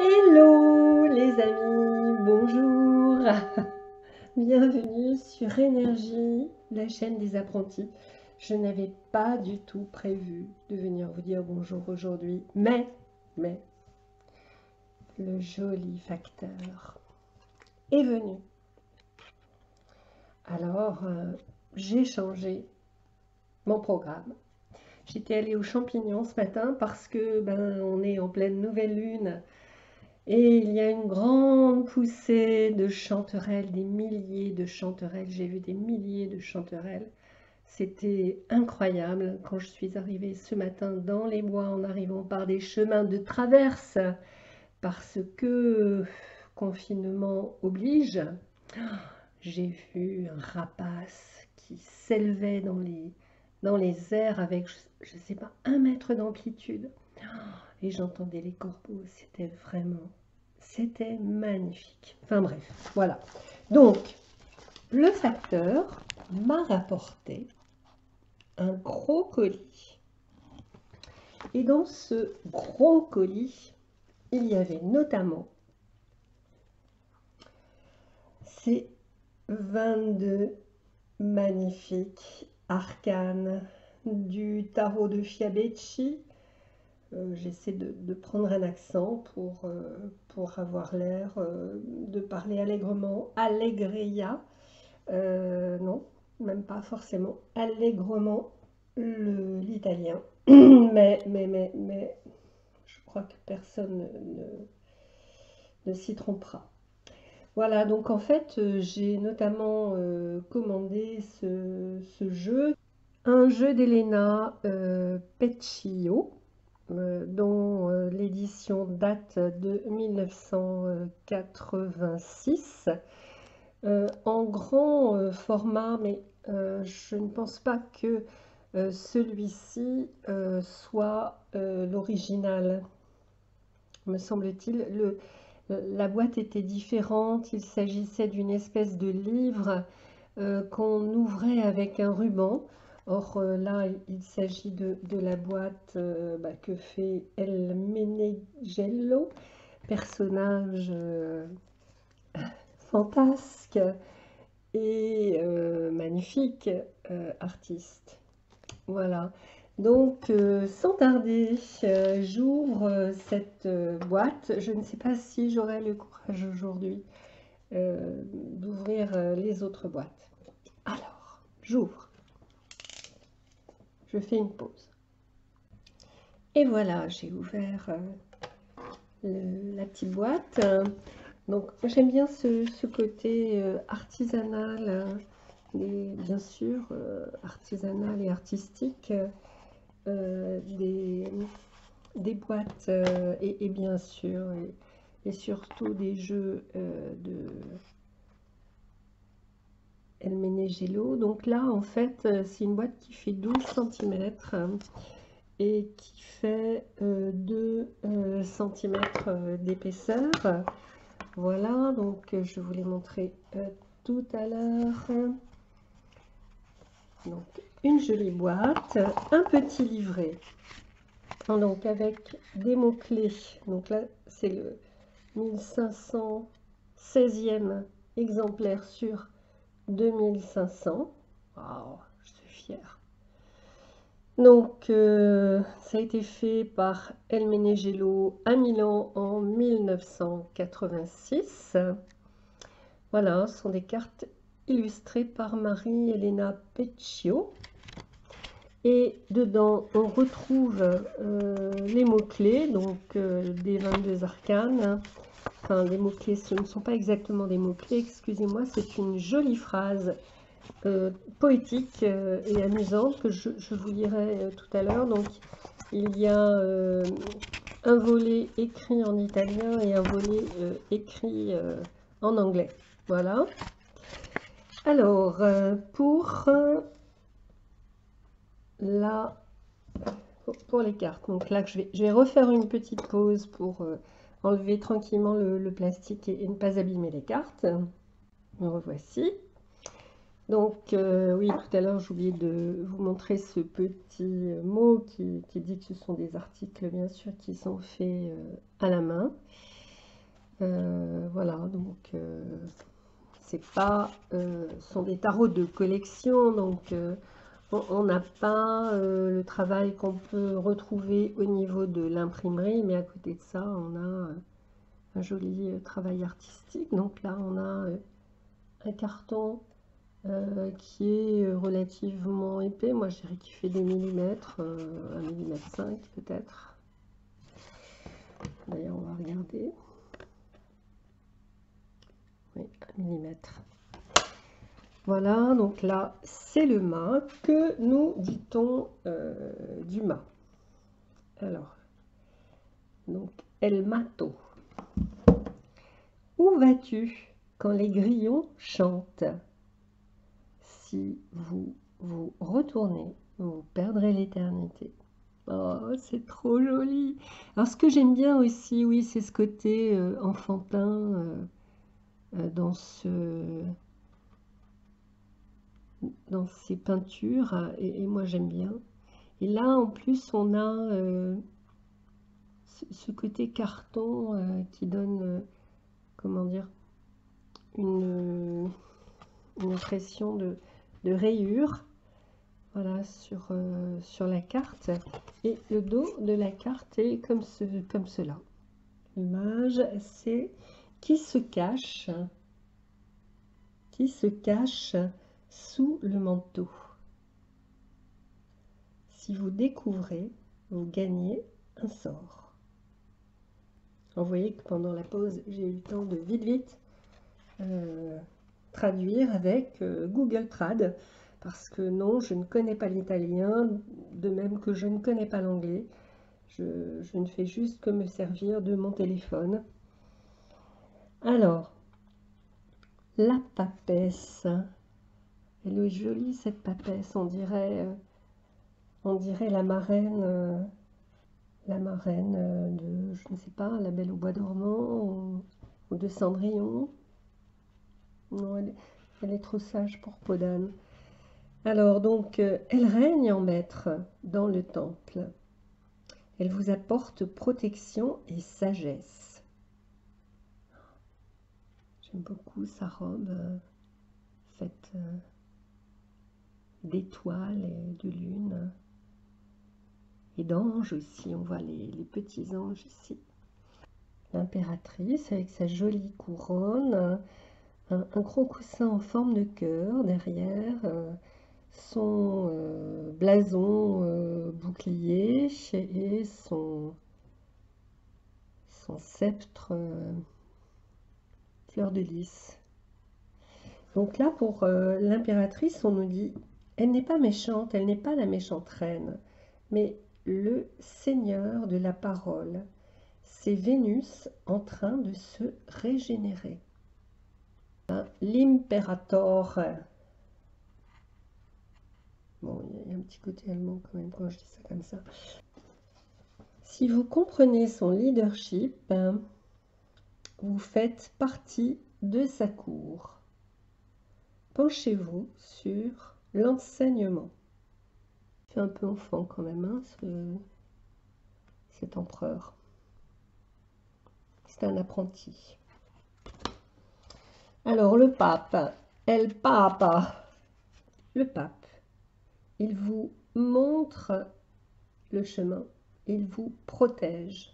Hello les amis, bonjour, bienvenue sur Énergie, la chaîne des apprentis. Je n'avais pas du tout prévu de venir vous dire bonjour aujourd'hui, mais le joli facteur est venu. Alors, j'ai changé mon programme. J'étais allée aux champignons ce matin parce que on est en pleine nouvelle lune. Et il y a une grande poussée de chanterelles, des milliers de chanterelles. J'ai vu des milliers de chanterelles. C'était incroyable quand je suis arrivée ce matin dans les bois en arrivant par des chemins de traverse parce que confinement oblige. J'ai vu un rapace qui s'élevait dans les airs avec, je ne sais pas, 1 mètre d'amplitude. Et j'entendais les corbeaux, c'était magnifique. Enfin bref, voilà. Donc, le facteur m'a rapporté un gros colis. Et dans ce gros colis, il y avait notamment ces 22 magnifiques arcanes du tarot de Fiabecci. J'essaie de prendre un accent pour avoir l'air de parler allègrement. Allegria, non, même pas forcément allègrement l'italien. mais, je crois que personne ne s'y trompera. Voilà, donc en fait, j'ai notamment commandé ce jeu, un jeu d'Elena Peccio, dont l'édition date de 1986, en grand format, mais je ne pense pas que celui-ci soit l'original, me semble-t-il. La boîte était différente, il s'agissait d'une espèce de livre qu'on ouvrait avec un ruban. Or là, il s'agit de la boîte que fait El Menegello, personnage fantasque et magnifique artiste. Voilà. Donc, sans tarder, j'ouvre cette boîte. Je ne sais pas si j'aurai le courage aujourd'hui d'ouvrir les autres boîtes. Alors, j'ouvre. Je fais une pause. Et voilà, j'ai ouvert la petite boîte. Donc, j'aime bien ce côté artisanal, bien sûr, artisanal et artistique des boîtes et bien sûr, et surtout des jeux de El Menegello. Donc là, en fait, c'est une boîte qui fait 12 cm et qui fait 2 cm d'épaisseur. Voilà, donc je vous l'ai montré tout à l'heure. Donc, une jolie boîte, un petit livret, donc avec des mots-clés. Donc là, c'est le 1516e exemplaire sur 2500. Waouh, je suis fière. Donc, ça a été fait par El Menegello à Milan en 1986. Voilà, ce sont des cartes illustrées par Marie-Elena Peccio. Et dedans, on retrouve les mots-clés, donc des 22 arcanes. Enfin, les mots-clés, ce ne sont pas exactement des mots-clés, excusez-moi, c'est une jolie phrase poétique et amusante que je vous lirai tout à l'heure. Donc, il y a un volet écrit en italien et un volet écrit en anglais. Voilà. Alors, pour les cartes, donc là, je vais refaire une petite pause pour enlever tranquillement le plastique et ne pas abîmer les cartes. Me revoici. Donc, oui, tout à l'heure, j'ai oublié de vous montrer ce petit mot qui dit que ce sont des articles, bien sûr, qui sont faits à la main. Voilà, donc c'est pas, ce sont des tarots de collection, donc on n'a pas le travail qu'on peut retrouver au niveau de l'imprimerie, mais à côté de ça, on a un joli travail artistique. Donc là, on a un carton qui est relativement épais. Moi, je dirais qu'il fait des millimètres, 1 millimètre 5 peut-être. D'ailleurs, on va regarder. Oui, 1 millimètre. Voilà, donc là, c'est le mât. Que nous dit-on du mât? Alors, donc, El Mato. Où vas-tu quand les grillons chantent? Si vous vous retournez, vous perdrez l'éternité. Oh, c'est trop joli. Alors, ce que j'aime bien aussi, oui, c'est ce côté enfantin dans ces peintures. Et moi, j'aime bien. Et là, en plus, on a ce côté carton qui donne, comment dire, une impression de rayure, voilà, sur la carte. Et le dos de la carte est comme cela. L'image, c'est qui se cache sous le manteau. Si vous découvrez, vous gagnez un sort. Alors, vous voyez que pendant la pause, j'ai eu le temps de vite traduire avec Google Trad, parce que non, je ne connais pas l'italien, de même que je ne connais pas l'anglais. Je ne fais juste que me servir de mon téléphone. Alors, la papesse. Elle est jolie cette papesse, on dirait la marraine de, je ne sais pas, La Belle au Bois dormant ou de Cendrillon. Non, elle est trop sage pour peau d'âne. Alors donc, elle règne en maître dans le temple. Elle vous apporte protection et sagesse. J'aime beaucoup sa robe faite d'étoiles et de lune. Et d'anges aussi, on voit les petits anges ici. L'impératrice avec sa jolie couronne, un gros coussin en forme de cœur derrière, son blason bouclier et son sceptre fleur de lys. Donc là, pour l'impératrice, on nous dit, elle n'est pas méchante, elle n'est pas la méchante reine, mais le seigneur de la parole. C'est Vénus en train de se régénérer. L'imperator. Bon, il y a un petit côté allemand quand même quand je dis ça comme ça. Si vous comprenez son leadership, vous faites partie de sa cour. Penchez-vous sur l'enseignement. C'est un peu enfant quand même, hein, cet empereur. C'est un apprenti. Alors, le pape, El Papa, le pape, il vous montre le chemin, il vous protège.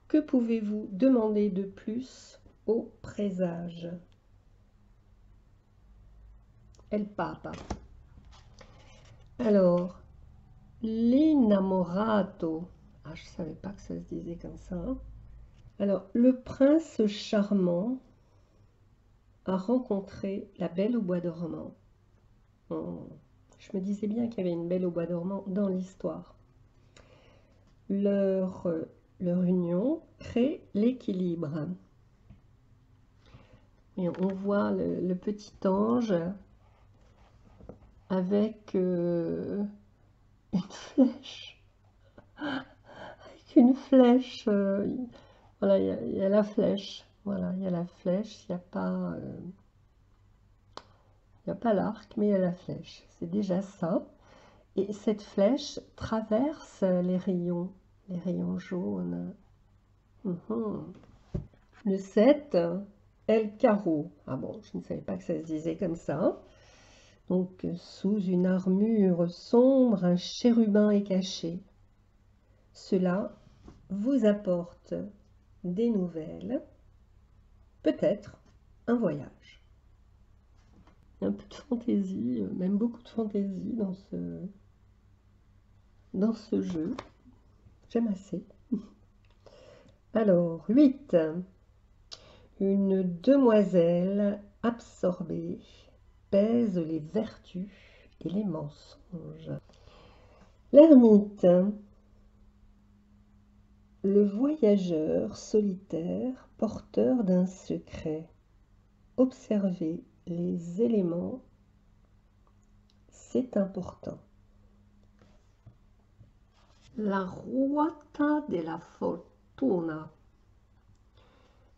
Que pouvez-vous demander de plus au présage? El Papa. Alors, l'innamorato. Ah, je ne savais pas que ça se disait comme ça. Hein. Alors, le prince charmant a rencontré la Belle au Bois dormant. Je me disais bien qu'il y avait une Belle au Bois dormant dans l'histoire. Leur union crée l'équilibre. Et on voit le petit ange avec une flèche. Avec une flèche. Voilà, il y a la flèche. Voilà, il y a la flèche. Il n'y a pas l'arc, mais il y a la flèche. C'est déjà ça. Et cette flèche traverse les rayons jaunes. Le 7, El Carreau. Ah bon, je ne savais pas que ça se disait comme ça. Donc, sous une armure sombre, un chérubin est caché. Cela vous apporte des nouvelles, peut-être un voyage. Un peu de fantaisie, même beaucoup de fantaisie dans ce jeu. J'aime assez. Alors, 8. Une demoiselle absorbée pèse les vertus et les mensonges. L'ermite. Le voyageur solitaire porteur d'un secret. Observer les éléments, c'est important. La ruota della fortuna.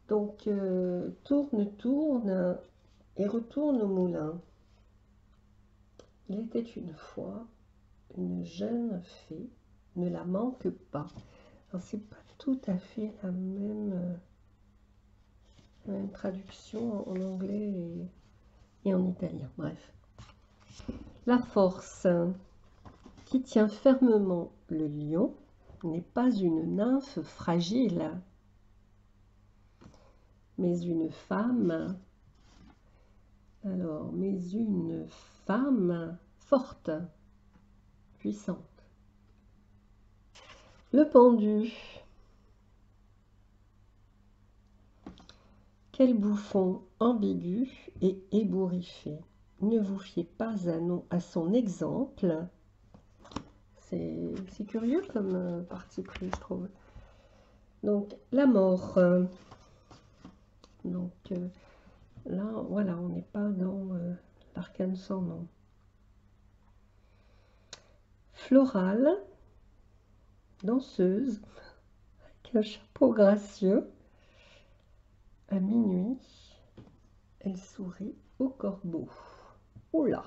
Donc, tourne, tourne et retourne au moulin. Il était une fois une jeune fée, ne la manque pas. Alors, c'est pas tout à fait la même traduction en anglais et en italien. Bref. La force qui tient fermement le lion n'est pas une nymphe fragile, mais une femme. Alors, mais une femme forte, puissante. Le pendu. Quel bouffon ambigu et ébouriffé. Ne vous fiez pas à son exemple. C'est curieux comme parti pris, je trouve. Donc, la mort. Donc, là, voilà, on n'est pas dans l'arcane sans nom. Florale, danseuse, avec un chapeau gracieux. À minuit, elle sourit au corbeau. Oula!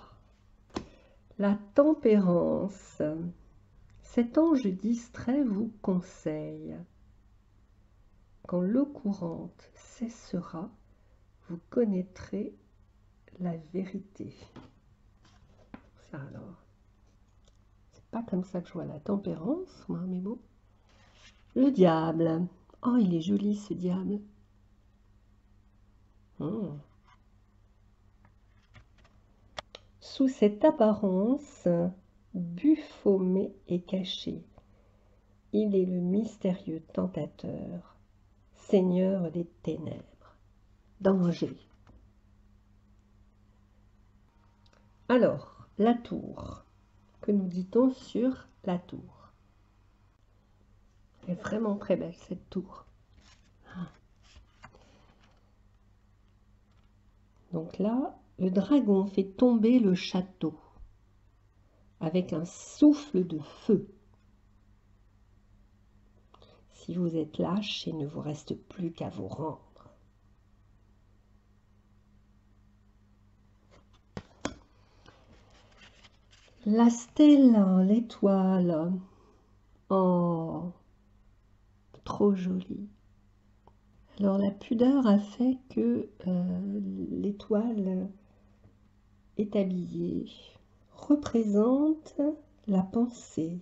La tempérance. Cet ange distrait vous conseille. Quand l'eau courante cessera, vous connaîtrez la vérité. Ça alors, c'est pas comme ça que je vois la tempérance, moi, mais bon. Le diable. Oh, il est joli ce diable. Sous cette apparence, Buphomet est caché. Il est le mystérieux tentateur, seigneur des ténèbres. Danger. Alors, la tour. Que nous dit-on sur la tour? Elle est vraiment très belle, cette tour. Donc là, le dragon fait tomber le château avec un souffle de feu. Si vous êtes lâche, il ne vous reste plus qu'à vous rendre. La stella, l'étoile. Oh, trop jolie. Alors la pudeur a fait que l'étoile est habillée. Représente la pensée,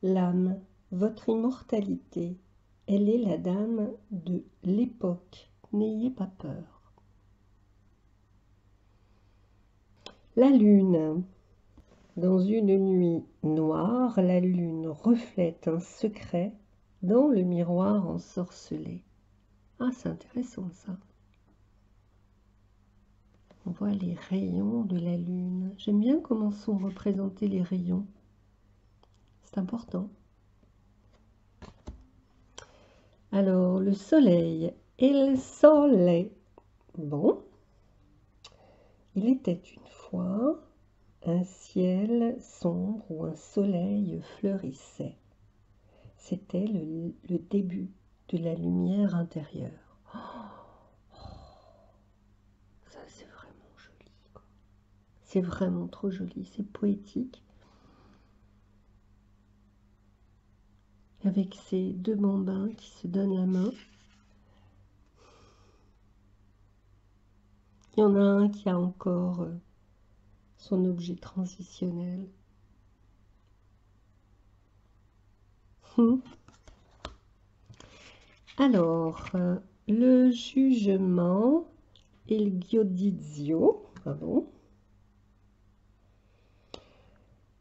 l'âme, votre immortalité. Elle est la dame de l'époque. N'ayez pas peur. La lune. Dans une nuit noire, la lune reflète un secret dans le miroir ensorcelé. Ah, c'est intéressant ça. On voit les rayons de la lune. J'aime bien comment sont représentés les rayons. C'est important. Alors, le soleil. Il sole. Bon. Il était une fois un ciel sombre où un soleil fleurissait. C'était le début de la lumière intérieure. Oh, ça, c'est vraiment joli. C'est vraiment trop joli. C'est poétique. Avec ces deux bambins qui se donnent la main. Il y en a un qui a encore son objet transitionnel. Alors, le jugement, il giudizio, pardon.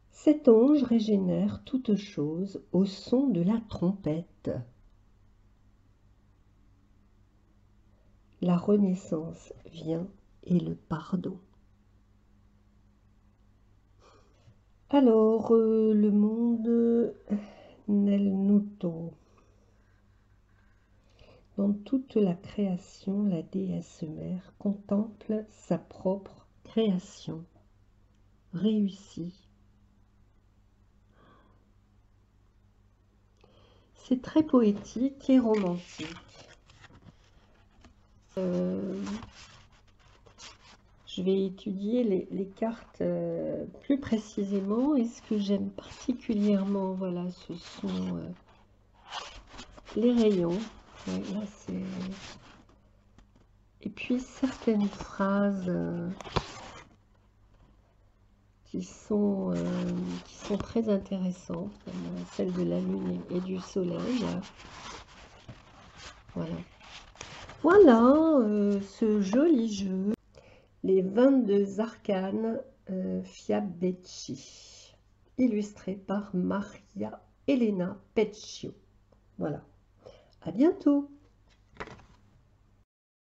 Cet ange régénère toute chose au son de la trompette. La renaissance vient et le pardon. Alors, le monde nel nuto. Dans toute la création, la déesse mère contemple sa propre création réussie. C'est très poétique et romantique. Je vais étudier les cartes plus précisément. Et ce que j'aime particulièrement, voilà, ce sont les rayons. Ouais, là, et puis certaines phrases qui sont très intéressantes, comme celle de la lune et du soleil. Voilà. Voilà ce joli jeu. Les 22 arcanes Fiabecci, illustré par Maria Elena Peccio. Voilà. À bientôt.